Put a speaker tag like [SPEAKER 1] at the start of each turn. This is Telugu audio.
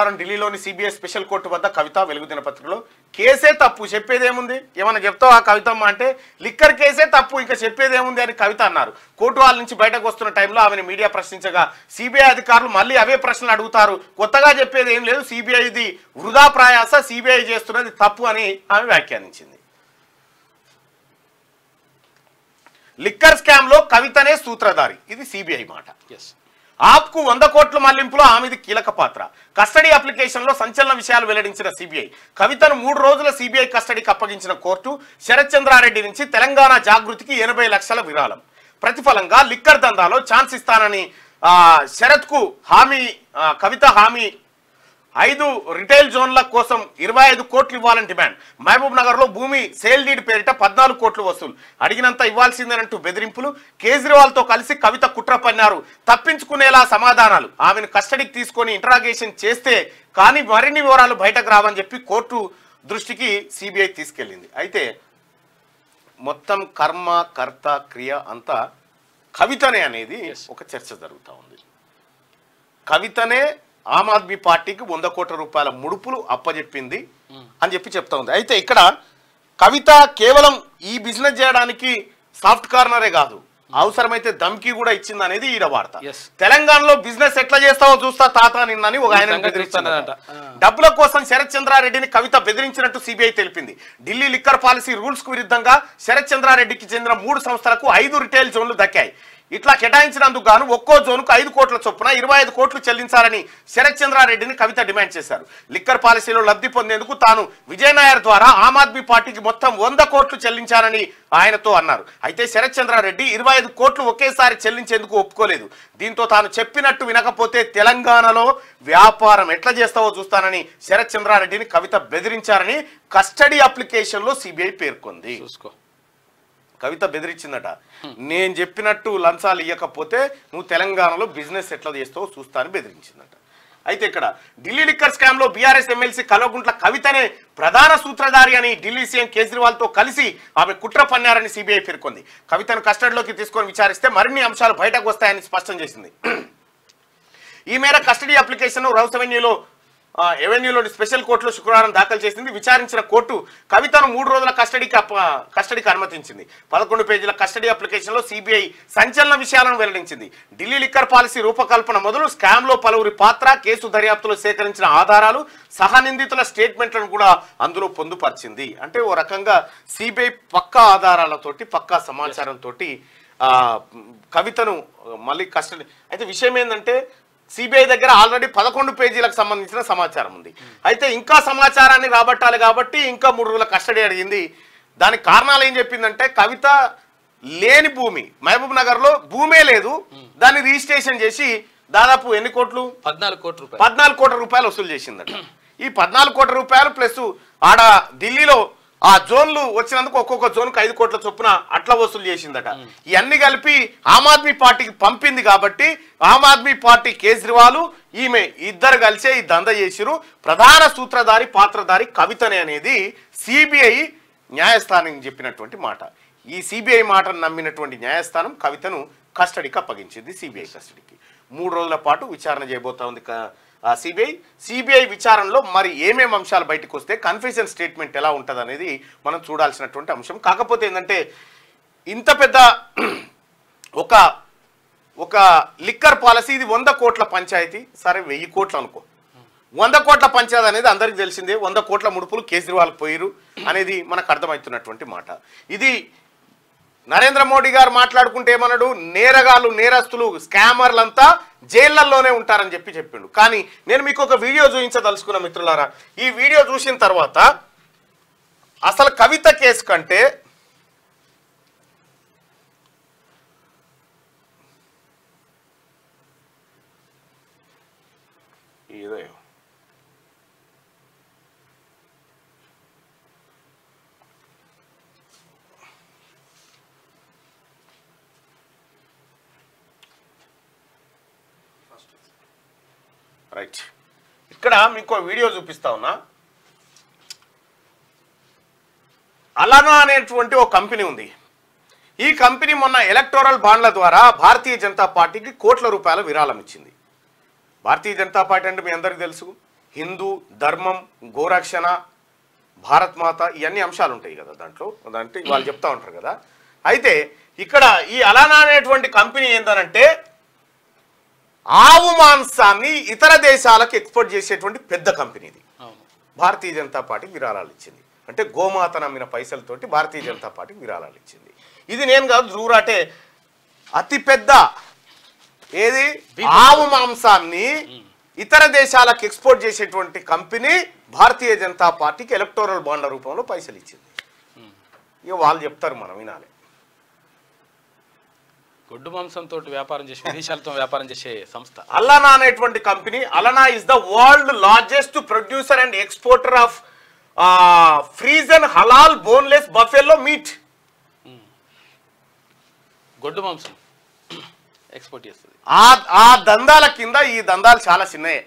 [SPEAKER 1] సోమవారం ఢిల్లీలోని సిబిఐ స్పెషల్ కోర్టు వద్ద కవిత వెలుగు దినపత్రికలో కేసే తప్పు చెప్పేదేముంది ఏమన్నా చెప్తావా కవితమ్మ అంటే లిక్కర్ కేసే తప్పు ఇంకా చెప్పేదేముంది అని కవిత అన్నారు. కోర్టు హాల్ నుంచి బయటకు వస్తున్న టైంలో ఆమెను మీడియా ప్రశ్నించగా సిబిఐ అధికారులు మళ్ళీ అవే ప్రశ్నలు అడుగుతారు, కొత్తగా చెప్పేది ఏం లేదు, సిబిఐది వృధా ప్రయాస, సిబిఐ చేస్తున్నది తప్పు అని ఆమె వ్యాఖ్యానించింది. లిక్కర్ స్కామ్ లో కవితనే సూత్రధారి, ఇది సిబిఐ మాట. ఆప్కు 100 కోట్ల మళ్లింపులో ఆమెది కీలక పాత్ర. కస్టడీ అప్లికేషన్ లో సంచలన విషయాలు వెల్లడించిన సిబిఐ కవితను 3 రోజుల సిబిఐ కస్టడీకి అప్పగించిన కోర్టు శరత్ చంద్రారెడ్డి నుంచి తెలంగాణ జాగృతికి 80 లక్షల విరాళం. ప్రతిఫలంగా లిక్కర్ దందాలో ఛాన్స్ ఇస్తానని శరత్ కు కవిత హామీ 5 రిటైల్ జోన్ల కోసం 25 కోట్లు ఇవ్వాలని డిమాండ్. మహబూబ్ నగర్ లో భూమి సేల్ డీడ్ పేరిట 14 కోట్లు వసూలు, అడిగినంత ఇవ్వాల్సిందేనంటూ బెదిరింపులు. కేజ్రీవాల్ తో కలిసి కవిత కుట్ర పన్నారు, తప్పించుకునేలా సమాధానాలు. ఆమెను కస్టడీకి తీసుకొని ఇంటరాగేషన్ చేస్తే కానీ మరిన్ని వివరాలు బయటకు రావని చెప్పి కోర్టు దృష్టికి సిబిఐ తీసుకెళ్లింది. అయితే మొత్తం కర్మ కర్త క్రియ అంతా కవితనే అనేది ఒక చర్చ జరుగుతూ ఉంది. కవితనే ఆమ్ ఆద్మీ పార్టీకి 100 కోట్ల రూపాయల ముడుపులు అప్పజెప్పింది అని చెప్పి చెప్తా ఉంది. అయితే ఇక్కడ కవిత కేవలం ఈ బిజినెస్ చేయడానికి సాఫ్ట్ కార్నరే కాదు, అవసరమైతే ధమ్కి కూడా ఇచ్చింది అనేది ఈడ వార్త. తెలంగాణలో బిజినెస్ ఎట్లా చేస్తావో చూస్తా తాత నిన్నని ఒక ఆయన బెదిరిస్తానట. డబ్బుల కోసం శరత్ చంద్రారెడ్డిని కవిత బెదిరించినట్టు సిబిఐ తెలిపింది. ఢిల్లీ లిక్కర్ పాలసీ రూల్స్ కు విరుద్ధంగా శరత్ చంద్రారెడ్డికి చెందిన 3 సంస్థలకు 5 రిటైల్ జోన్లు దక్కాయి. ఇట్లా కేటాయించినందుకు గాను ఒక్కో జోన్కు 5 కోట్ల చొప్పున 25 కోట్లు చెల్లించాలని శరత్ చంద్రారెడ్డిని కవిత డిమాండ్ చేశారు. లిక్కర్ పాలసీలో లబ్ధి పొందేందుకు తాను విజయనాయర్ ద్వారా ఆమ్ ఆద్మీ పార్టీకి మొత్తం 100 కోట్లు చెల్లించానని ఆయనతో అన్నారు. అయితే శరత్ చంద్రారెడ్డి 25 కోట్లు ఒకేసారి చెల్లించేందుకు ఒప్పుకోలేదు. దీంతో తాను చెప్పినట్టు వినకపోతే తెలంగాణలో వ్యాపారం ఎట్లా చేస్తావో చూస్తానని శరత్ చంద్రారెడ్డిని కవిత బెదిరించారని కస్టడీ అప్లికేషన్ లో సిబిఐ పేర్కొంది. కవిత బెదిరించిందట, నేను చెప్పినట్టు లంచాలు ఇవ్వకపోతే నువ్వు తెలంగాణలో బిజినెస్ ఎట్లా చేస్తావో చూస్తా అని బెదిరించిందట. అయితే ఇక్కడ ఢిల్లీ లిక్కర్ స్కామ్ లో బీఆర్ఎస్ ఎమ్మెల్సీ కల్వకుంట్ల కవితనే ప్రధాన సూత్రధారి అని ఢిల్లీ సీఎం కేజ్రీవాల్ తో కలిసి ఆమె కుట్ర పన్నారని సిబిఐ పేర్కొంది. కవితను కస్టడీలోకి తీసుకొని విచారిస్తే మరిన్ని అంశాలు బయటకు వస్తాయని స్పష్టం చేసింది. ఈ మేర కస్టడీ అప్లికేషన్ రౌస్ ఎవెన్యూలోని స్పెషల్ కోర్టులో శుక్రవారం దాఖలు చేసింది. విచారించిన కోర్టు కవితను 3 రోజుల కస్టడీకి అనుమతించింది. 11 పేజీల కస్టడీ అప్లికేషన్ లో సిబిఐ సంచలన విషయాలను వెల్లడించింది. ఢిల్లీ లిక్కర్ పాలసీ రూపకల్పన మొదలు స్కామ్ లో పలువురి పాత్ర, కేసు దర్యాప్తులో సేకరించిన ఆధారాలు, సహనిందితుల స్టేట్మెంట్లను కూడా అందులో పొందుపరిచింది. అంటే ఓ రకంగా సిబిఐ పక్కా ఆధారాలతోటి పక్కా సమాచారంతో కవితను మళ్ళీ కస్టడీ. అయితే విషయం ఏంటంటే సిబిఐ దగ్గర ఆల్రెడీ 11 పేజీలకు సంబంధించిన సమాచారం ఉంది. అయితే ఇంకా సమాచారాన్ని రాబట్టాలి కాబట్టి ఇంకా 3 రోజుల కస్టడీ అడిగింది. దానికి కారణాలు ఏం చెప్పిందంటే కవిత లేని భూమి మహబూబ్ నగర్ లో భూమే లేదు, దాన్ని రిజిస్ట్రేషన్ చేసి దాదాపు ఎన్ని కోట్లు 14 కోట్ల రూపాయలు వసూలు చేసిందట. ఈ 14 కోట్ల రూపాయలు ప్లస్ ఆడ ఢిల్లీలో ఆ జోన్లు వచ్చినందుకు ఒక్కొక్క జోన్కు 5 కోట్ల చొప్పున అట్లా వసూలు చేసిందట. ఇవన్నీ కలిపి ఆమ్ ఆద్మీ పార్టీకి పంపింది కాబట్టి ఆమ్ ఆద్మీ పార్టీ కేజ్రీవాల్ ఈమె ఇద్దరు కలిసే ఈ దంద చేసిరు. ప్రధాన సూత్రధారి పాత్రధారి కవితనే అనేది సిబిఐ న్యాయస్థానం చెప్పినటువంటి మాట. ఈ సిబిఐ మాటను నమ్మినటువంటి న్యాయస్థానం కవితను కస్టడీకి అప్పగించింది. సిబిఐ కస్టడీకి 3 రోజుల పాటు విచారణ చేయబోతా ఉంది సిబిఐ విచారణలో మరి ఏమేమి అంశాలు బయటకు వస్తే కన్ఫెషన్ స్టేట్మెంట్ ఎలా ఉంటుంది అనేది మనం చూడాల్సినటువంటి అంశం. కాకపోతే ఏంటంటే ఇంత పెద్ద ఒక లిక్కర్ పాలసీ, ఇది 100 కోట్ల పంచాయతీ, సరే 1000 కోట్లు అనుకో, 100 కోట్ల పంచాయతీ అనేది అందరికి తెలిసిందే. 100 కోట్ల ముడుపులు కేజ్రీవాల్ పోయిరు అనేది మనకు అర్థమవుతున్నటువంటి మాట. ఇది నరేంద్ర మోడీ గారు మాట్లాడుకుంటే ఏమన్నాడు, నేరగాళ్ళు నేరస్తులు స్కామర్లంతా జైళ్లలోనే ఉంటారని చెప్పిండు. కానీ నేను మీకు ఒక వీడియో చూపించదలుచుకున్న మిత్రులారా, ఈ వీడియో చూసిన తర్వాత అసలు కవిత కేసు కంటే ఏదో రైట్, ఇక్కడ మీకు వీడియో చూపిస్తా ఉన్నా. అలానా అనేటువంటి ఒక కంపెనీ ఉంది. ఈ కంపెనీ మొన్న ఎలక్టోరల్ బాండ్ల ద్వారా భారతీయ జనతా పార్టీకి కోట్ల రూపాయల విరాళం ఇచ్చింది. భారతీయ జనతా పార్టీ అంటే మీ అందరికీ తెలుసు, హిందూ ధర్మం, గోరక్షణ, భారత్ మాత, ఇవన్నీ అంశాలు ఉంటాయి కదా దాంట్లో. అంటే వాళ్ళు చెప్తా ఉంటారు కదా. అయితే ఇక్కడ ఈ అలానా అనేటువంటి కంపెనీ ఏంటనంటే ఆవు మాంసాన్ని ఇతర దేశాలకు ఎక్స్పోర్ట్ చేసేటువంటి పెద్ద కంపెనీ ఇది. భారతీయ జనతా పార్టీకి విరాళాలు ఇచ్చింది. అంటే గోమాత నమ్మిన పైసలతోటి భారతీయ జనతా పార్టీకి విరాళాలు ఇచ్చింది. ఇది నేను కాదు, జూరాటే అతిపెద్ద ఏది ఆవు మాంసాన్ని ఇతర దేశాలకు ఎక్స్పోర్ట్ చేసేటువంటి కంపెనీ భారతీయ జనతా పార్టీకి ఎలక్టోరల్ బాండ్ల రూపంలో పైసలు ఇచ్చింది. ఇక వాళ్ళు చెప్తారు, మనం వినాలి.
[SPEAKER 2] గొడ్డు మాంసంతో వ్యాపారం చేసి విదేశాలతో వ్యాపారం చేసే సంస్థ
[SPEAKER 1] అలనా అనేటువంటి company. Allana is the world largest producer and exporter of frozen halal boneless buffalo meat.
[SPEAKER 2] గొడ్డు మాంసం ఎక్స్పోర్ట్ చేస్తుంది.
[SPEAKER 1] ఆ దందాల కింద ఈ దందాలు చాలా చిన్నయే.